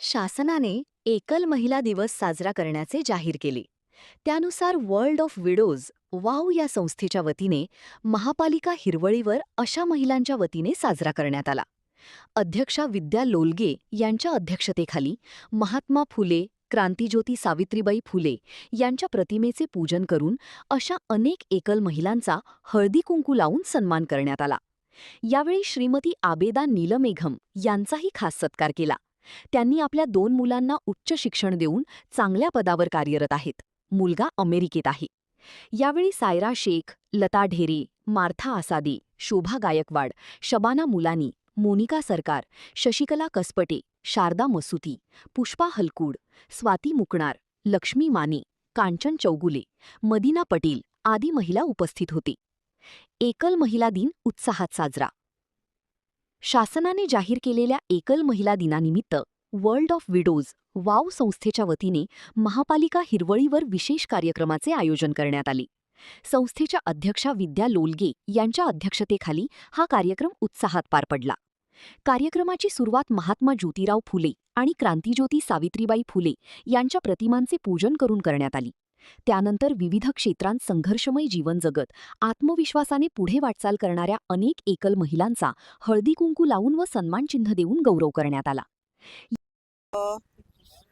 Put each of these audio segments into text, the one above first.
शासनाने एकल महिला दिवस साजरा करण्याचे जाहीर केले. त्यानुसार वर्ल्ड ऑफ विडोज वाव या संस्थेच्या वतीने महापालिका हिरवळीवर अशा महिलांच्या वतीने साजरा करण्यात आला. अध्यक्षा विद्या लोलगे यांच्या अध्यक्षतेखाली महात्मा फुले, क्रांतिज्योती सावित्रीबाई फुले यांच्या प्रतिमेचे पूजन करून अशा अनेक एकल महिलांचा हळदी कुंकू लावून सन्मान करण्यात आला. यावेळी श्रीमती आबेदा नीलमेघम यांचाही खास सत्कार केला. त्यांनी आपल्या 2 मुलांना उच्च शिक्षण देऊन चांगल्या पदावर कार्यरत आहेत. मुलगा अमेरिकेत आहे. यावेळी सायरा शेख, लता ढेरे, मार्था आसादे, शोभा गायकवाड, शबाना मुलानी, मोनिका सरकार, शशिकला कसपटे, शारदा मसुती, पुष्पा हलकूड, स्वाती मुकणार, लक्ष्मी माने, कांचन चौगुले, मदीना पटेल आदी महिला उपस्थित होते. एकल महिला दिन उत्साहात साजरा. शासनाने जाहीर केलेल्या एकल महिला दिनानिमित्त वर्ल्ड ऑफ विडोज वाव संस्थेच्या वतीने महापालिका हिरवळीवर विशेष कार्यक्रमाचे आयोजन करण्यात आले. संस्थेच्या अध्यक्षा विद्या लोलगे यांच्या अध्यक्षतेखाली हा कार्यक्रम उत्साहात पार पडला. कार्यक्रमाची सुरुवात महात्मा ज्योतिराव फुले आणि क्रांतिज्योती सावित्रीबाई फुले यांच्या प्रतिमांचे पूजन करून करण्यात आली. त्यानंतर विविध क्षेत्रांत संघर्षमय जीवन जगत आत्मविश्वासाने पुढे वाटचाल करणाऱ्या अनेक एकल महिलांचा हळदी कुंकू लावून व सन्मानचिन्ह देऊन गौरव करण्यात आला.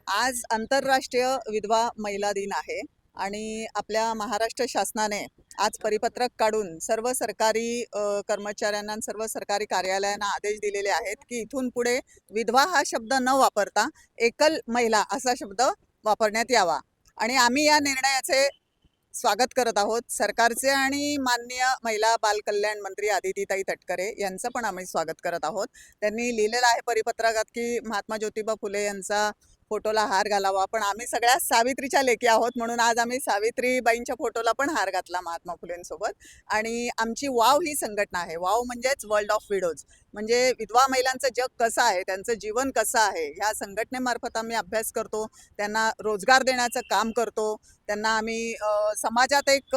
आज आंतरराष्ट्रीय विधवा महिला दिन आहे आणि आपल्या महाराष्ट्र शासनाने आज परिपत्रक काढून सर्व सरकारी कर्मचाऱ्यांना, सर्व सरकारी कार्यालयांना आदेश दिलेले आहेत की इथून पुढे विधवा हा शब्द न वापरता एकल महिला असा शब्द वापरण्यात यावा. आणि आम्ही या निर्णयाचे स्वागत करत आहोत. सरकारचे आणि माननीय महिला बाल कल्याण मंत्री आदितीताई तटकरे यांचं पण आम्ही स्वागत करत आहोत. त्यांनी लिहिलेलं आहे परिपत्रकात की महात्मा ज्योतिबा फुले यांचा फोटोला हार घालावा, पण आम्ही सगळ्या सावित्रीच्या लेकी आहोत म्हणून आज आम्ही सावित्रीबाईंच्या फोटोला पण हार घातला महात्मा फुलेंसोबत. आणि आमची वाव ही संघटना आहे. वाव म्हणजेच वर्ल्ड ऑफ विडोज, म्हणजे विधवा महिलांचं जग कसं आहे, त्यांचं जीवन कसं आहे, ह्या संघटनेमार्फत आम्ही अभ्यास करतो, त्यांना रोजगार देण्याचं काम करतो, त्यांना आम्ही समाजात एक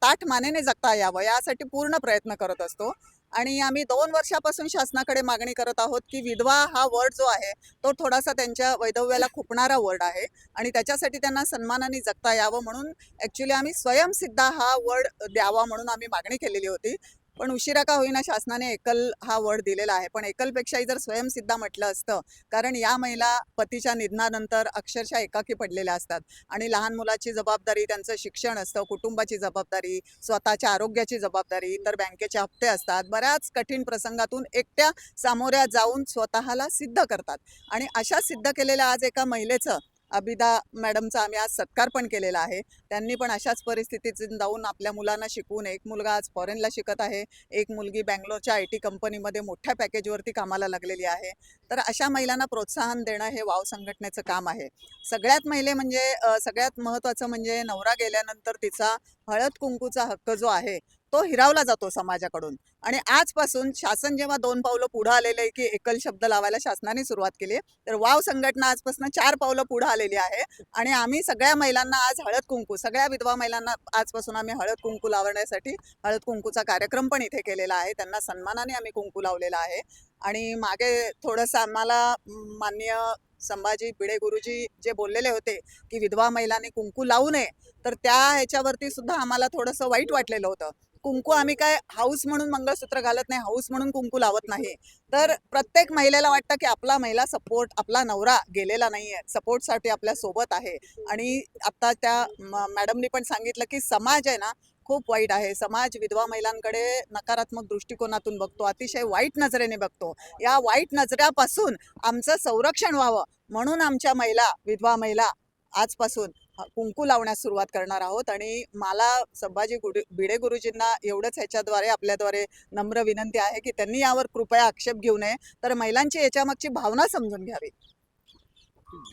ताठ मानेने जगता यावं यासाठी पूर्ण प्रयत्न करत असतो. आणि आम्ही 2 वर्षापासून शासनाकडे मागणी करत आहोत की विधवा हा वर्ड जो आहे तो थोडासा त्यांच्या वैधव्याला खुपणारा वर्ड आहे आणि त्याच्यासाठी त्यांना सन्मानाने जगता यावं म्हणून ॲक्च्युली आम्ही स्वयंसिद्धा हा वर्ड द्यावा म्हणून आम्ही मागणी केलेली होती. पण उशिरा का होईना शासनाने एकल हा वर्ड दिलेला आहे. पण एकलपेक्षाही जर स्वयंसिद्धा म्हटलं असतं, कारण या महिला पतीच्या निधनानंतर अक्षरशः एकाकी पडलेल्या असतात आणि लहान मुलाची जबाबदारी, त्यांचं शिक्षण असतं, कुटुंबाची जबाबदारी, स्वतःच्या आरोग्याची जबाबदारी, तर बँकेचे हप्ते असतात. बऱ्याच कठीण प्रसंगातून एकट्या सामोऱ्या जाऊन स्वतःला सिद्ध करतात आणि अशा सिद्ध केलेल्या आज एका महिलेचं अबिदा मॅडमचा आम्ही आज सत्कार पण केलेला आहे. त्यांनी पण अशाच परिस्थितीत जाऊन आपल्या मुलांना शिकवून, एक मुलगा आज फॉरेनला शिकत आहे, एक मुलगी बँगलोरच्या IT कंपनीमध्ये मोठ्या पॅकेजवरती कामाला लागलेली आहे. तर अशा महिलांना प्रोत्साहन देणं हे वाव संघटनेचं काम आहे. सगळ्यात सगळ्यात महत्त्वाचं म्हणजे नवरा गेल्यानंतर तिचा हळद कुंकूचा हक्क जो आहे तो हिरावला जातो समाजाकडून. आणि आजपासून शासन जेव्हा 2 पावलं पुढे आलेलं आहे की एकल शब्द लावायला शासनाने सुरुवात केली, तर वाव संघटना आजपासून 4 पावलं पुढे आलेली आहे आणि आम्ही सगळ्या महिलांना आज हळद कुंकू, सगळ्या विधवा महिलांना आजपासून आम्ही हळद कुंकू लावण्यासाठी हळद कुंकूचा कार्यक्रम पण इथे केलेला आहे. त्यांना सन्मानाने आम्ही कुंकू लावलेला आहे. आणि मागे थोडंसं आम्हाला माननीय संभाजी भिडे गुरुजी जे बोललेले होते की विधवा महिलांनी कुंकू लावू नये, तर त्या ह्याच्यावरती सुद्धा आम्हाला थोडंसं वाईट वाटलेलं होतं. कुंकू आम्ही काय हाऊस म्हणून मंगळसूत्र घालत नाही, हाऊस म्हणून कुंकू लावत नाही. तर प्रत्येक महिलेला वाटतं की आपला महिला सपोर्ट, आपला नवरा गेलेला नाही आहे, सपोर्टसाठी आपल्या सोबत आहे. आणि आता त्या मॅडमनी पण सांगितलं की समाज आहे ना खूप वाईट आहे. समाज विधवा महिलांकडे नकारात्मक दृष्टिकोनातून बघतो, अतिशय वाईट नजरेने बघतो. या वाईट नजरेपासून आमचं संरक्षण व्हावं म्हणून आमच्या विधवा महिला आजपासून कुंकू लावण्यास सुरुवात करणार आहोत. आणि मला संभाजी भिडे गुरुजींना एवढंच ह्याच्याद्वारे आपल्याद्वारे नम्र विनंती आहे की त्यांनी यावर कृपया आक्षेप घेऊ नये, तर महिलांची याच्यामागची भावना समजून घ्यावी.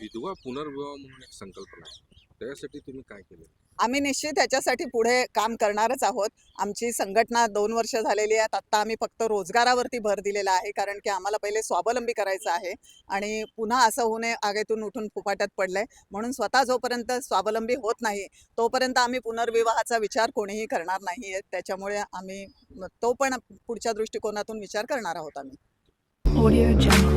विधवा पुनर्विवाह म्हणून एक संकल्पना आहे, त्यासाठी तुम्ही काय केलं? आम्ही निश्चित ह्याच्यासाठी पुढे काम करणारच आहोत. आमची संघटना 2 वर्ष झालेली आहेत. आत्ता आम्ही फक्त रोजगारावरती भर दिलेला आहे, कारण की आम्हाला पहिले स्वावलंबी करायचं आहे आणि पुन्हा असं होऊ नये आगेतून उठून फुफाट्यात पडलंय. म्हणून स्वतः जोपर्यंत स्वावलंबी होत नाही तोपर्यंत आम्ही पुनर्विवाहाचा विचार कोणीही करणार नाही आहे. त्याच्यामुळे आम्ही तो पण पुढच्या दृष्टिकोनातून विचार करणार आहोत आम्ही. ऑडिओ जंगल.